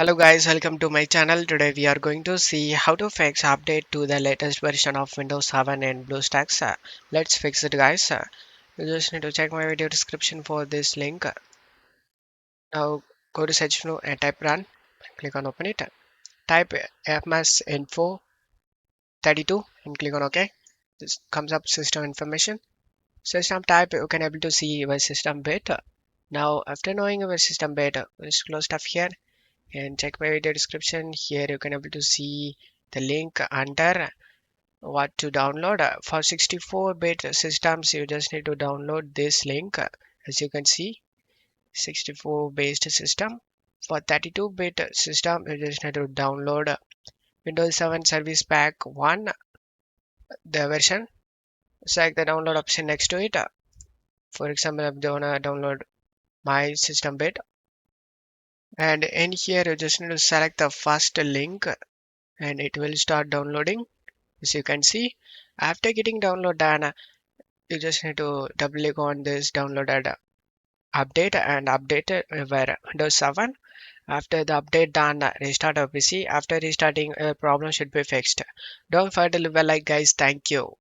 Hello guys, welcome to my channel. Today we are going to see how to fix update to the latest version of Windows 7 and Bluestacks. Let's fix it guys. You just need to check my video description for this link. Now go to search menu and type run. Click on open it. Type fms info 32 and click on OK. This comes up system information. System type you can able to see your system bit. Now after knowing your system bit, let's close stuff here and check my video description. Here you can able to see the link under what to download. For 64-bit systems you just need to download this link. As you can see, 64 based system. For 32-bit system you just need to download Windows 7 Service Pack 1, the version. Select the download option next to it. For example, I'm gonna download my system bit, and in here you just need to select the first link and it will start downloading. As you can see, after getting download done, you just need to double click on this downloaded update and update it over Windows 7. After the update done, restart your PC. After restarting, a problem should be fixed. Don't forget to leave a like guys. Thank you.